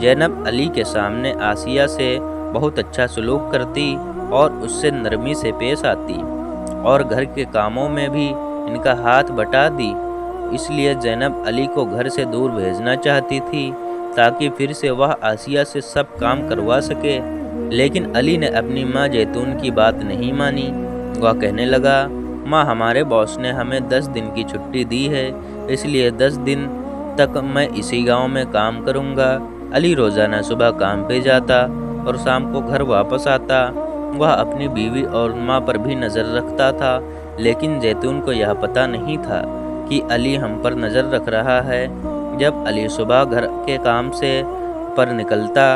زینب علی کے سامنے آسیہ سے بہت اچھا سلوک کرتی اور اس سے نرمی سے پیش آتی اور گھر کے کاموں میں بھی ان کا ہاتھ بٹا دی۔ اس لیے زینب علی کو گھر سے دور بھیجنا چاہتی تھی تاکہ پھر سے وہ آسیہ سے سب کام کروا سکے، لیکن علی نے اپنی ماں زیتون کی بات نہیں مانی۔ وہ کہنے لگا، ماں، ہمارے باس نے ہمیں 10 دن کی چھٹی دی ہے، اس لیے 10 دن تک میں اسی گاؤں میں کام کروں گا۔ علی روزانہ صبح کام پہ جاتا اور شام کو گھر واپس آتا۔ وہ اپنی بیوی اور ماں پر بھی نظر رکھتا تھا، لیکن زیتون کو یہ پتہ نہیں تھا کہ علی ہم پر نظر رکھ رہا ہے۔ جب علی صبح گھر کے کام سے پر نکلتا،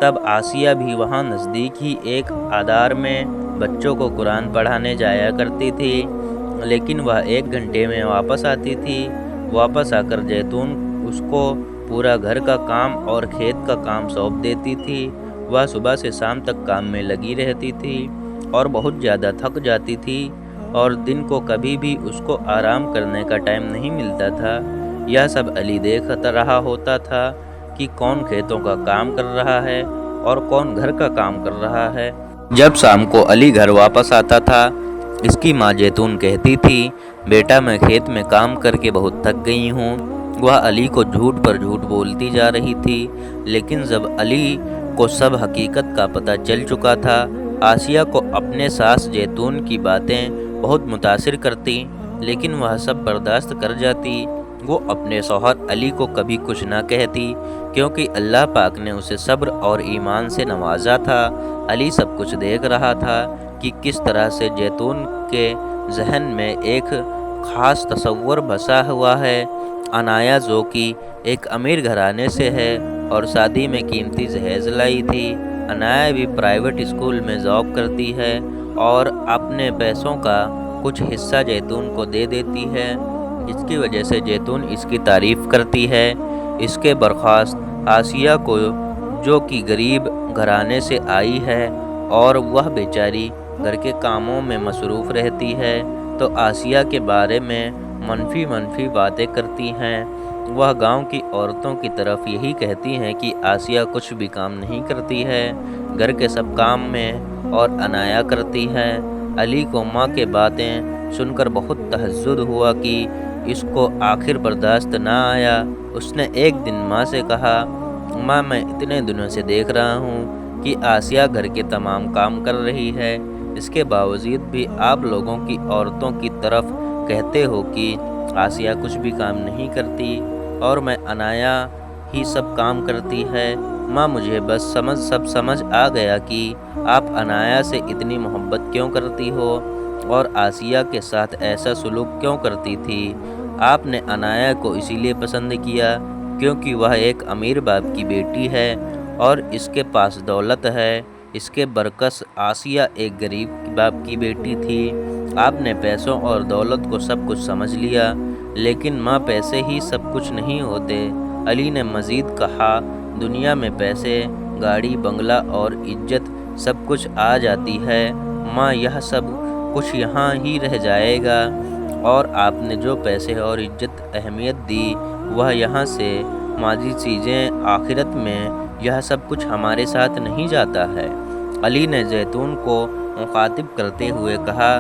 تب آسیہ بھی وہاں نزدیک ہی ایک ادارے میں بچوں کو قرآن پڑھانے جایا کرتی تھی، لیکن وہ 1 گھنٹے میں واپس آتی تھی۔ واپس آ کر زیتون اس کو پورا گھر کا کام اور کھیت کا کام سونپ دیتی تھی۔ وہ صبح سے شام تک کام میں لگی رہتی تھی اور بہت زیادہ تھک جاتی تھی، اور دن کو کبھی بھی اس کو آرام کرنے کا ٹائم نہیں ملتا تھا۔ یہ سب علی دیکھ رہا ہوتا تھا کہ کون کھیتوں کا کام کر رہا ہے اور کون گھر کا کام کر رہا ہے۔ جب شام کو علی گھر واپس آتا تھا، اس کی ماں زیتون کہتی تھی، بیٹا، میں کھیت میں کام کر کے بہت تھک گئی ہوں۔ وہ علی کو جھوٹ پر جھوٹ بولتی جا رہی تھی، لیکن جب علی کو سب حقیقت کا پتہ چل چکا تھا، آسیہ کو اپنے ساس زیتون کی باتیں بہت متاثر کرتی، لیکن وہ سب برداشت کر جاتی۔ وہ اپنے شوہر علی کو کبھی کچھ نہ کہتی، کیونکہ اللہ پاک نے اسے صبر اور ایمان سے نوازا تھا۔ علی سب کچھ دیکھ رہا تھا کہ کس طرح سے زیتون کے ذہن میں ایک خاص تصور بسا ہوا ہے۔ عنایا جو کہ ایک امیر گھرانے سے ہے اور شادی میں قیمتی جہیز لائی تھی۔ عنایا بھی پرائیویٹ اسکول میں جاب کرتی ہے اور اپنے پیسوں کا کچھ حصہ زیتون کو دے دیتی ہے، جس کی وجہ سے زیتون اس کی تعریف کرتی ہے۔ اس کے برخاست آسیہ کو، جو کہ غریب گھرانے سے آئی ہے اور وہ بیچاری گھر کے کاموں میں مصروف رہتی ہے، تو آسیہ کے بارے میں منفی باتیں کرتی ہیں۔ وہ گاؤں کی عورتوں کی طرف یہی کہتی ہیں کہ آسیہ کچھ بھی کام نہیں کرتی ہے، گھر کے سب کام میں اور عنایا کرتی ہے۔ علی کو ماں کے باتیں سن کر بہت تحزن ہوا کہ اس کو آخر برداشت نہ آیا۔ اس نے ایک دن ماں سے کہا، ماں، میں اتنے دنوں سے دیکھ رہا ہوں کہ آسیہ گھر کے تمام کام کر رہی ہے، اس کے باوجود بھی آپ لوگوں کی عورتوں کی طرف کہتے ہو کہ آسیہ کچھ بھی کام نہیں کرتی اور میں عنایا ہی سب کام کرتی ہے۔ ماں، مجھے بس سب سمجھ آ گیا کہ آپ عنایا سے اتنی محبت کیوں کرتی ہو اور آسیہ کے ساتھ ایسا سلوک کیوں کرتی تھی۔ آپ نے عنایا کو اسی لیے پسند کیا کیونکہ وہ ایک امیر باپ کی بیٹی ہے اور اس کے پاس دولت ہے۔ اس کے برعکس آسیہ ایک غریب باپ کی بیٹی تھی۔ آپ نے پیسوں اور دولت کو سب کچھ سمجھ لیا، لیکن ماں، پیسے ہی سب کچھ نہیں ہوتے۔ علی نے مزید کہا، دنیا میں پیسے، گاڑی، بنگلہ اور عزت سب کچھ آ جاتی ہے، ماں، یہ سب کچھ یہاں ہی رہ جائے گا، اور آپ نے جو پیسے اور عزت اہمیت دی وہ یہاں سے ماضی چیزیں، آخرت میں یہ سب کچھ ہمارے ساتھ نہیں جاتا ہے۔ علی نے زیتون کو مخاطب کرتے ہوئے کہا،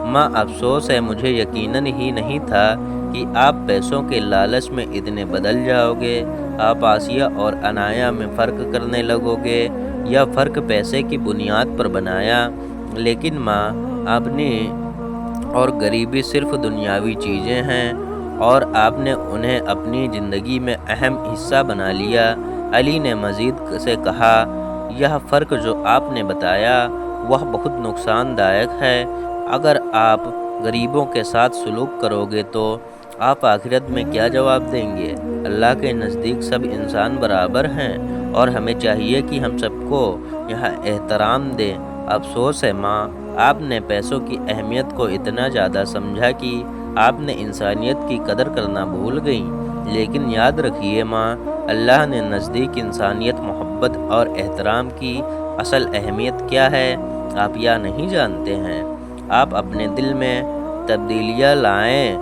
ماں، افسوس ہے، مجھے یقیناً ہی نہیں تھا کہ آپ پیسوں کے لالچ میں اتنے بدل جاؤ گے۔ آپ آسیہ اور عنایا میں فرق کرنے لگو گے۔ یہ فرق پیسے کی بنیاد پر بنایا، لیکن ماں، آپ نے اور غریبی صرف دنیاوی چیزیں ہیں اور آپ نے انہیں اپنی زندگی میں اہم حصہ بنا لیا۔ علی نے مزید سے کہا، یہ فرق جو آپ نے بتایا وہ بہت نقصان دائق ہے۔ اگر آپ غریبوں کے ساتھ سلوک کرو گے تو آپ آخرت میں کیا جواب دیں گے؟ اللہ کے نزدیک سب انسان برابر ہیں اور ہمیں چاہیے کہ ہم سب کو یہاں احترام دیں۔ افسوس ہے ماں، آپ نے پیسوں کی اہمیت کو اتنا زیادہ سمجھا کہ آپ نے انسانیت کی قدر کرنا بھول گئیں۔ لیکن یاد رکھیے ماں، اللہ نے نزدیک انسانیت، محبت اور احترام کی اصل اہمیت کیا ہے آپ یہ نہیں جانتے ہیں۔ آپ اپنے دل میں تبدیلیاں لائیں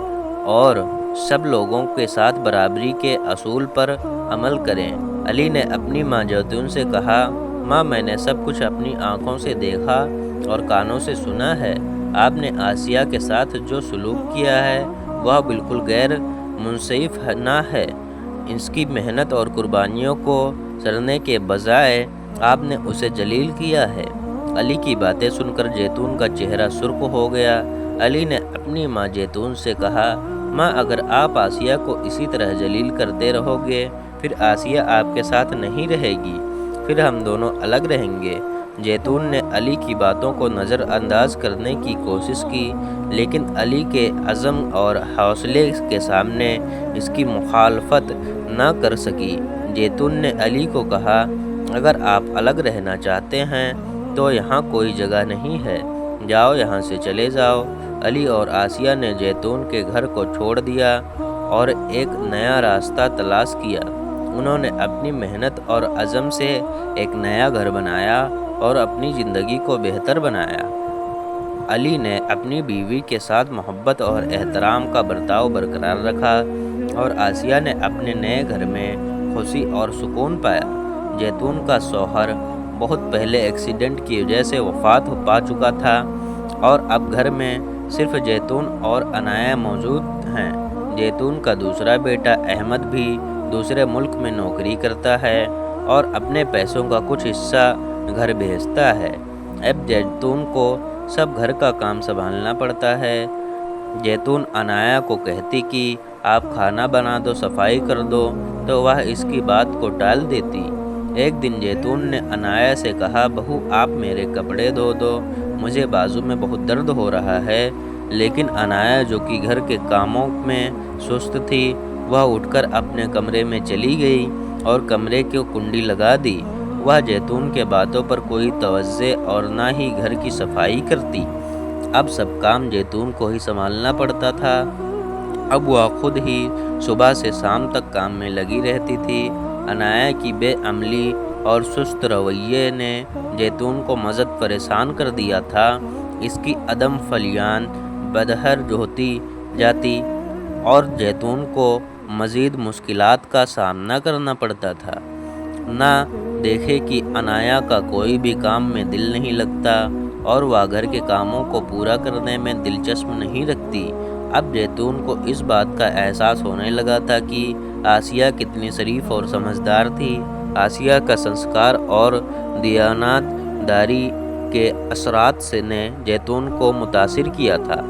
اور سب لوگوں کے ساتھ برابری کے اصول پر عمل کریں۔ علی نے اپنی ماں جیتون سے کہا، ماں میں نے سب کچھ اپنی آنکھوں سے دیکھا اور کانوں سے سنا ہے۔ آپ نے آسیہ کے ساتھ جو سلوک کیا ہے وہ بالکل غیر منصف نہ ہے۔ اس کی محنت اور قربانیوں کو سراہنے کے بجائے آپ نے اسے ذلیل کیا ہے۔ علی کی باتیں سن کر جیتون کا چہرہ سرخ ہو گیا۔ علی نے اپنی ماں جیتون سے کہا، ماں اگر آپ آسیہ کو اسی طرح ذلیل کرتے رہو گے پھر آسیہ آپ کے ساتھ نہیں رہے گی، پھر ہم دونوں الگ رہیں گے۔ جیتون نے علی کی باتوں کو نظر انداز کرنے کی کوشش کی، لیکن علی کے عزم اور حوصلے کے سامنے اس کی مخالفت نہ کر سکی۔ جیتون نے علی کو کہا، اگر آپ الگ رہنا چاہتے ہیں تو یہاں کوئی جگہ نہیں ہے، جاؤ یہاں سے چلے جاؤ۔ علی اور آسیہ نے جیتون کے گھر کو چھوڑ دیا اور ایک نیا راستہ تلاش کیا۔ انہوں نے اپنی محنت اور عزم سے ایک نیا گھر بنایا اور اپنی زندگی کو بہتر بنایا۔ علی نے اپنی بیوی کے ساتھ محبت اور احترام کا برتاؤ برقرار رکھا اور آسیہ نے اپنے نئے گھر میں خوشی اور سکون پایا۔ جیتون کا شوہر بہت پہلے ایکسیڈنٹ کی وجہ سے وفات پا چکا تھا اور اب گھر میں صرف جیتون اور عنایہ موجود ہیں۔ جیتون کا دوسرا بیٹا احمد بھی دوسرے ملک میں نوکری کرتا ہے اور اپنے پیسوں کا کچھ حصہ گھر بھیجتا ہے۔ اب جیتون کو سب گھر کا کام سنبھالنا پڑتا ہے۔ جیتون عنایہ کو کہتی کہ آپ کھانا بنا دو، صفائی کر دو، تو وہ اس کی بات کو ٹال دیتی۔ ایک دن جیتون نے عنایہ سے کہا، بہو آپ میرے کپڑے دھو دو، مجھے بازو میں بہت درد ہو رہا ہے۔ لیکن عنایہ جو کہ گھر کے کاموں میں سست تھی، وہ اٹھ کر اپنے کمرے میں چلی گئی اور کمرے کی کنڈی لگا دی۔ وہ جیتون کے باتوں پر کوئی توجہ اور نہ ہی گھر کی صفائی کرتی۔ اب سب کام جیتون کو ہی سنبھالنا پڑتا تھا۔ اب وہ خود ہی صبح سے شام تک کام میں لگی رہتی تھی۔ عنایہ کی بے عملی اور سست رویے نے جیتون کو مزید پریشان کر دیا تھا۔ اس کی عدم فعلیت بدہر ہوتی جاتی اور جیتون کو مزید مشکلات کا سامنا کرنا پڑتا تھا۔ نہ دیکھے کہ عنایہ کا کوئی بھی کام میں دل نہیں لگتا اور وہ گھر کے کاموں کو پورا کرنے میں دلچسپ نہیں رکھتی۔ اب جیتون کو اس بات کا احساس ہونے لگا تھا کہ آسیہ کتنی شریف اور سمجھدار تھی۔ آسیہ کا سنسکار اور دیانت داری کے اثرات نے جیتون کو متاثر کیا تھا۔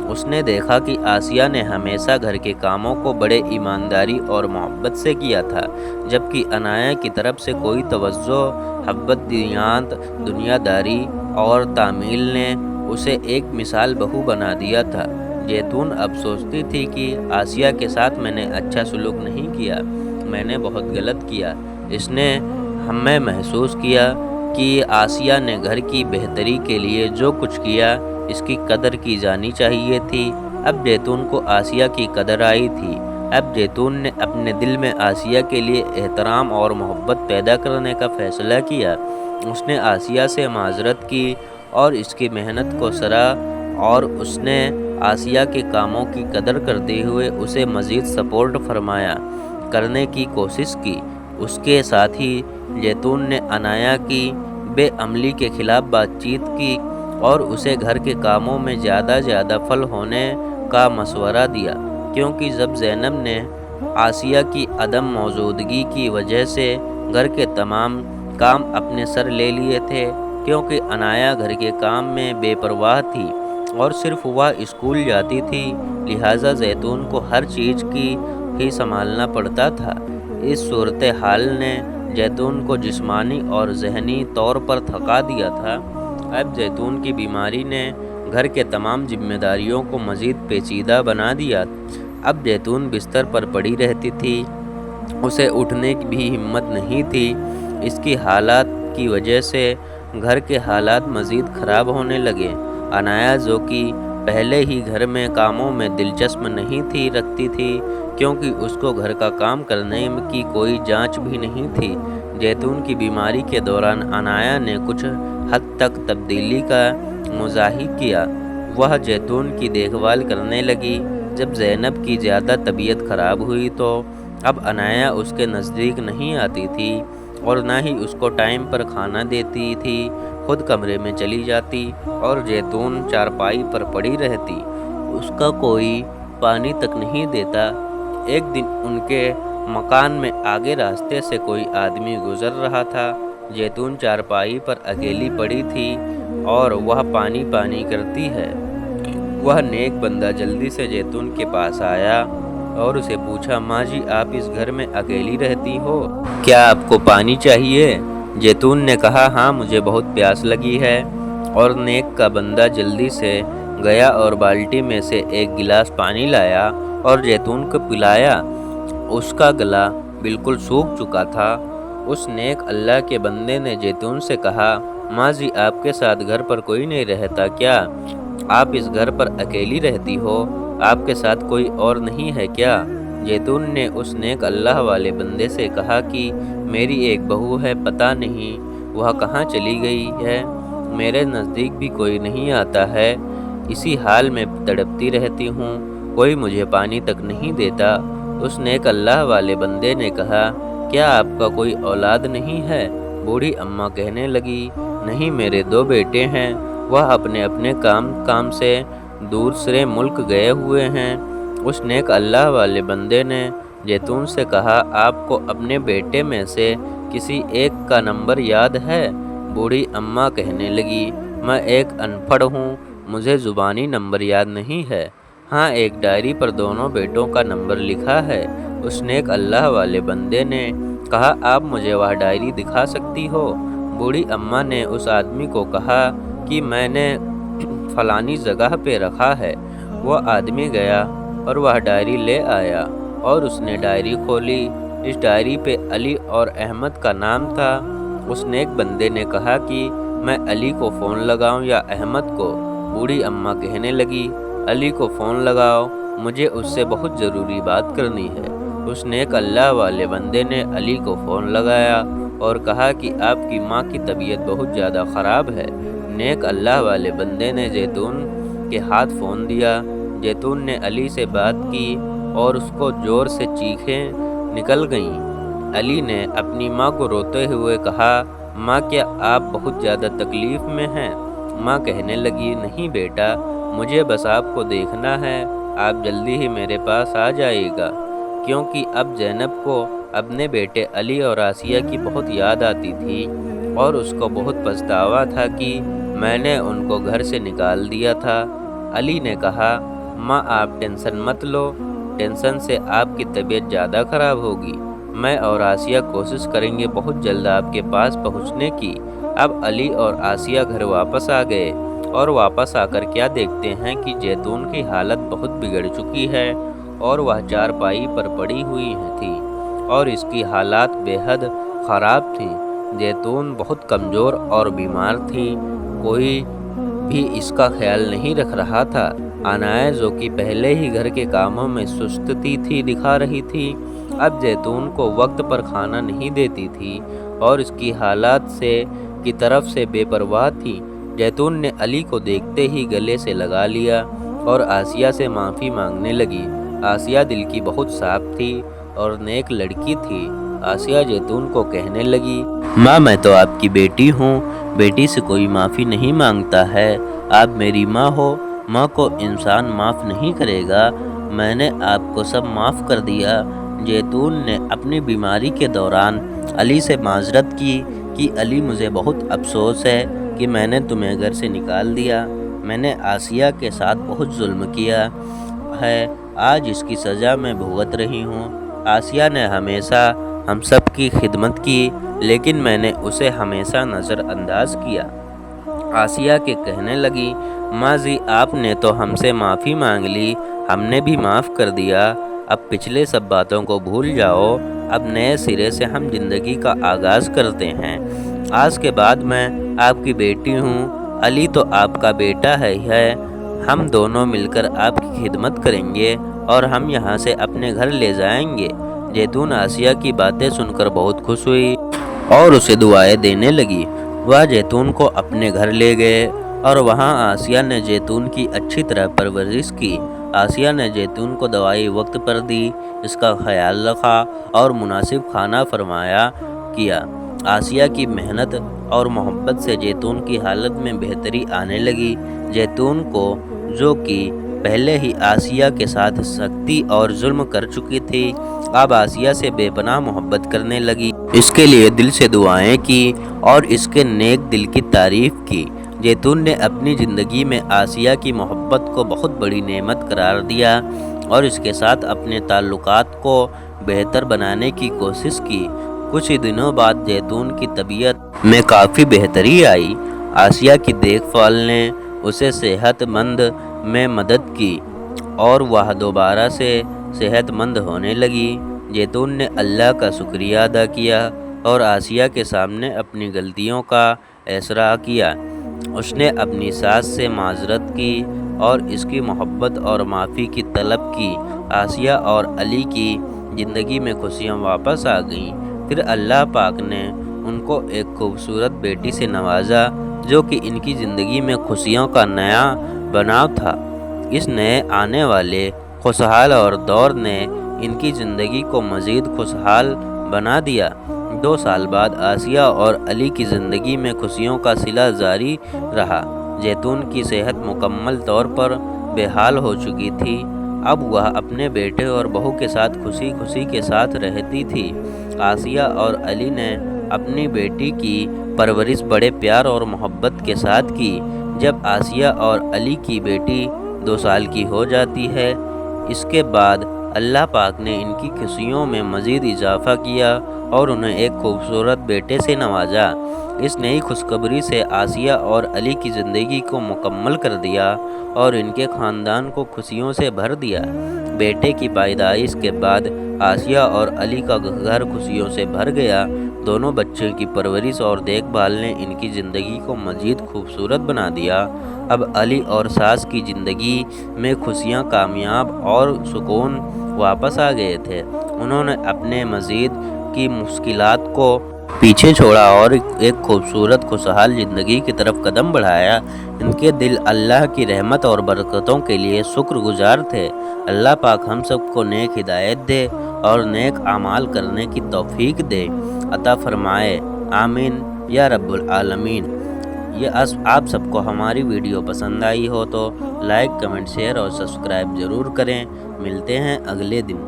اس نے دیکھا کہ آسیہ نے ہمیشہ گھر کے کاموں کو بڑے ایمانداری اور محبت سے کیا تھا، جبکہ عنایہ کی طرف سے کوئی توجہ، محبت، دیانت، دنیا داری اور تعمیل نے اسے ایک مثال بہو بنا دیا تھا۔ جیتون اب سوچتی تھی کہ آسیہ کے ساتھ میں نے اچھا سلوک نہیں کیا، میں نے بہت غلط کیا۔ اس نے ہمیں محسوس کیا کہ آسیہ نے گھر کی بہتری کے لیے جو کچھ کیا اس کی قدر کی جانی چاہیے تھی۔ اب جیتون کو آسیہ کی قدر آئی تھی۔ اب جیتون نے اپنے دل میں آسیہ کے لیے احترام اور محبت پیدا کرنے کا فیصلہ کیا۔ اس نے آسیہ سے معذرت کی اور اس کی محنت کو سراہا اور اس نے آسیہ کے کاموں کی قدر کرتے ہوئے اسے مزید سپورٹ فرمایا کرنے کی کوشش کی۔ اس کے ساتھ ہی جیتون نے عنایہ کی بے عملی کے خلاف بات چیت کی اور اسے گھر کے کاموں میں زیادہ فعال ہونے کا مشورہ دیا، کیونکہ جب زینب نے آسیہ کی عدم موجودگی کی وجہ سے گھر کے تمام کام اپنے سر لے لیے تھے، کیونکہ عنایہ گھر کے کام میں بے پرواہ تھی اور صرف وہ اسکول جاتی تھی، لہٰذا جیتون کو ہر چیز کی ہی سنبھالنا پڑتا تھا۔ اس صورتحال نے جیتون کو جسمانی اور ذہنی طور پر تھکا دیا تھا۔ اب جیتون کی بیماری نے گھر کے تمام ذمہ داریوں کو مزید پیچیدہ بنا دیا۔ اب جیتون بستر پر پڑی رہتی تھی، اسے اٹھنے کی بھی ہمت نہیں تھی۔ اس کی حالت کی وجہ سے گھر کے حالات مزید خراب ہونے لگے۔ عنایہ جو کہ پہلے ہی گھر میں کاموں میں دلچسپ نہیں رکھتی تھی، کیونکہ اس کو گھر کا کام کرنے کی کوئی جانچ بھی نہیں تھی۔ جیتون کی بیماری کے دوران عنایہ نے کچھ حد تک تبدیلی کا مظاہرہ کیا۔ وہ جیتون کی دیکھ بھال کرنے لگی، جب زینب کی زیادہ طبیعت خراب ہوئی تو اب عنایا اس کے نزدیک نہیں آتی تھی اور نہ ہی اس کو ٹائم پر کھانا دیتی تھی۔ خود کمرے میں چلی جاتی اور زیتون چارپائی پر پڑی رہتی، اس کا کوئی پانی تک نہیں دیتا۔ ایک دن ان کے مکان میں آگے راستے سے کوئی آدمی گزر رہا تھا۔ زیتون چارپائی پر اکیلی پڑی تھی اور وہ پانی پانی کرتی ہے۔ وہ نیک بندہ جلدی سے زیتون کے پاس آیا اور اسے پوچھا، ماں جی آپ اس گھر میں اکیلی رہتی ہو، کیا آپ کو پانی چاہیے؟ زیتون نے کہا، ہاں مجھے بہت پیاس لگی ہے، اور نیک کا بندہ جلدی سے گیا اور بالٹی میں سے ایک گلاس پانی لایا اور زیتون کو پلایا۔ اس کا گلا بالکل سوکھ چکا تھا۔ اس نیک اللہ کے بندے نے زیتون سے کہا، ماں جی آپ کے ساتھ گھر پر کوئی نہیں رہتا کیا؟ آپ اس گھر پر اکیلی رہتی ہو، آپ کے ساتھ کوئی اور نہیں ہے کیا؟ زیتون نے اس نیک اللہ والے بندے سے کہا کہ میری ایک بہو ہے، پتہ نہیں وہ کہاں چلی گئی ہے، میرے نزدیک بھی کوئی نہیں آتا ہے، اسی حال میں تڑپتی رہتی ہوں، کوئی مجھے پانی تک نہیں دیتا۔ اس نیک اللہ والے بندے نے کہا، کیا آپ کا کوئی اولاد نہیں ہے؟ بوڑھی اماں کہنے لگی، نہیں میرے 2 بیٹے ہیں، وہ اپنے اپنے کام سے دوسرے ملک گئے ہوئے ہیں۔ اس نیک اللہ والے بندے نے زیتون سے کہا، آپ کو اپنے بیٹے میں سے کسی ایک کا نمبر یاد ہے؟ بوڑھی اماں کہنے لگی، میں ایک ان پڑھ ہوں، مجھے زبانی نمبر یاد نہیں ہے، ہاں ایک ڈائری پر دونوں بیٹوں کا نمبر لکھا ہے۔ اس نیک اللہ والے بندے نے کہا، آپ مجھے وہ ڈائری دکھا سکتی ہو؟ بوڑھی اماں نے اس آدمی کو کہا کہ میں نے فلانی جگہ پہ رکھا ہے۔ وہ آدمی گیا اور وہ ڈائری لے آیا اور اس نے ڈائری کھولی۔ اس ڈائری پہ علی اور احمد کا نام تھا۔ اس نیک بندے نے کہا کہ میں علی کو فون لگاؤں یا احمد کو؟ بوڑھی اماں کہنے لگی، علی کو فون لگاؤ، مجھے اس سے بہت ضروری بات کرنی ہے۔ اس نیک اللہ والے بندے نے علی کو فون لگایا اور کہا کہ آپ کی ماں کی طبیعت بہت زیادہ خراب ہے۔ نیک اللہ والے بندے نے زیتون کے ہاتھ فون دیا۔ زیتون نے علی سے بات کی اور اس کو زور سے چیخیں نکل گئیں۔ علی نے اپنی ماں کو روتے ہوئے کہا، ماں کیا آپ بہت زیادہ تکلیف میں ہیں؟ ماں کہنے لگی، نہیں بیٹا، مجھے بس آپ کو دیکھنا ہے، آپ جلدی ہی میرے پاس آ جائے گا، کیونکہ اب زینب کو اپنے بیٹے علی اور آسیہ کی بہت یاد آتی تھی اور اس کو بہت پچھتاوا تھا کہ میں نے ان کو گھر سے نکال دیا تھا۔ علی نے کہا، ماں آپ ٹینشن مت لو، ٹینشن سے آپ کی طبیعت زیادہ خراب ہوگی، میں اور آسیہ کوشش کریں گے بہت جلد آپ کے پاس پہنچنے کی۔ اب علی اور آسیہ گھر واپس آ گئے اور واپس آ کر کیا دیکھتے ہیں کہ زیتون کی حالت بہت بگڑ چکی ہے اور وہ چارپائی پر پڑی ہوئی تھی اور اس کی حالات بے حد خراب تھیں۔ زیتون بہت کمزور اور بیمار تھی، کوئی بھی اس کا خیال نہیں رکھ رہا تھا۔ عنایا جو کہ پہلے ہی گھر کے کاموں میں سستی تھی دکھا رہی تھی، اب زیتون کو وقت پر کھانا نہیں دیتی تھی اور اس کی حالات کی طرف سے بے پرواہ تھی۔ زیتون نے علی کو دیکھتے ہی گلے سے لگا لیا اور آسیہ سے معافی مانگنے لگی۔ آسیہ دل کی بہت صاف تھی اور نیک لڑکی تھی۔ آسیہ زیتون کو کہنے لگی، ماں میں تو آپ کی بیٹی ہوں، بیٹی سے کوئی معافی نہیں مانگتا ہے، آپ میری ماں ہو، ماں کو انسان معاف نہیں کرے گا، میں نے آپ کو سب معاف کر دیا۔ زیتون نے اپنی بیماری کے دوران علی سے معذرت کی کہ علی مجھے بہت افسوس ہے کہ میں نے تمہیں گھر سے نکال دیا، میں نے آسیہ کے ساتھ بہت ظلم کیا ہے، آج اس کی سزا میں بھگت رہی ہوں۔ آسیہ نے ہمیشہ ہم سب کی خدمت کی، لیکن میں نے اسے ہمیشہ نظر انداز کیا۔ آسیہ کے کہنے لگی، ماں جی آپ نے تو ہم سے معافی مانگ لی، ہم نے بھی معاف کر دیا، اب پچھلے سب باتوں کو بھول جاؤ، اب نئے سرے سے ہم زندگی کا آغاز کرتے ہیں۔ آج کے بعد میں آپ کی بیٹی ہوں، علی تو آپ کا بیٹا ہے، ہم دونوں مل کر آپ کی خدمت کریں گے اور ہم یہاں سے اپنے گھر لے جائیں گے۔ زیتون آسیہ کی باتیں سن کر بہت خوش ہوئی اور اسے دعائیں دینے لگی۔ وہ زیتون کو اپنے گھر لے گئے اور وہاں آسیہ نے زیتون کی اچھی طرح پرورش کی آسیہ نے جیتون کو دوائی وقت پر دی، اس کا خیال رکھا اور مناسب کھانا فرمایا کیا۔ آسیہ کی محنت اور محبت سے جیتون کی حالت میں بہتری آنے لگی۔ جیتون کو، جو کہ پہلے ہی آسیہ کے ساتھ سختی اور ظلم کر چکی تھی، اب آسیہ سے بے پناہ محبت کرنے لگی۔ اس کے لیے دل سے دعائیں کی اور اس کے نیک دل کی تعریف کی۔ جیتون نے اپنی زندگی میں آسیہ کی محبت کو بہت بڑی نعمت قرار دیا اور اس کے ساتھ اپنے تعلقات کو بہتر بنانے کی کوشش کی۔ کچھ ہی دنوں بعد جیتون کی طبیعت میں کافی بہتری آئی۔ آسیہ کی دیکھ بھال نے اسے صحت مند میں مدد کی اور وہ دوبارہ سے صحت مند ہونے لگی۔ جیتون نے اللہ کا شکریہ ادا کیا اور آسیہ کے سامنے اپنی غلطیوں کا اعتراف کیا۔ اس نے اپنی ساس سے معذرت کی اور اس کی محبت اور معافی کی طلب کی۔ آسیہ اور علی کی زندگی میں خوشیاں واپس آ گئیں۔ پھر اللہ پاک نے ان کو ایک خوبصورت بیٹی سے نوازا، جو کہ ان کی زندگی میں خوشیوں کا نیا بناؤ تھا۔ اس نئے آنے والے خوشحال اور دور نے ان کی زندگی کو مزید خوشحال بنا دیا۔ 2 سال بعد آسیہ اور علی کی زندگی میں خوشیوں کا سلسلہ جاری رہا۔ جیتون کی صحت مکمل طور پر بحال ہو چکی تھی۔ اب وہ اپنے بیٹے اور بہو کے ساتھ خوشی کے ساتھ رہتی تھی۔ آسیہ اور علی نے اپنی بیٹی کی پرورش بڑے پیار اور محبت کے ساتھ کی۔ جب آسیہ اور علی کی بیٹی 2 سال کی ہو جاتی ہے، اس کے بعد اللہ پاک نے ان کی خوشیوں میں مزید اضافہ کیا اور انہیں ایک خوبصورت بیٹے سے نوازا۔ اس نئی خوشخبری سے آسیہ اور علی کی زندگی کو مکمل کر دیا اور ان کے خاندان کو خوشیوں سے بھر دیا۔ بیٹے کی پیدائش کے بعد آسیہ اور علی کا گھر خوشیوں سے بھر گیا۔ دونوں بچوں کی پرورش اور دیکھ بھال نے ان کی زندگی کو مزید خوبصورت بنا دیا۔ اب علی اور ساس کی زندگی میں خوشیاں، کامیاب اور سکون واپس آ گئے تھے۔ انہوں نے اپنے ماضی کی مشکلات کو پیچھے چھوڑا اور ایک خوبصورت خوشحال زندگی کی طرف قدم بڑھایا۔ ان کے دل اللہ کی رحمت اور برکتوں کے لیے شکر گزار تھے۔ اللہ پاک ہم سب کو نیک ہدایت دے اور نیک اعمال کرنے کی توفیق دے عطا فرمائے، آمین یا رب العالمین۔ یہ آپ سب کو ہماری ویڈیو پسند آئی ہو تو لائک، کمنٹ، شیئر اور سبسکرائب ضرور کریں۔ ملتے ہیں اگلے دن۔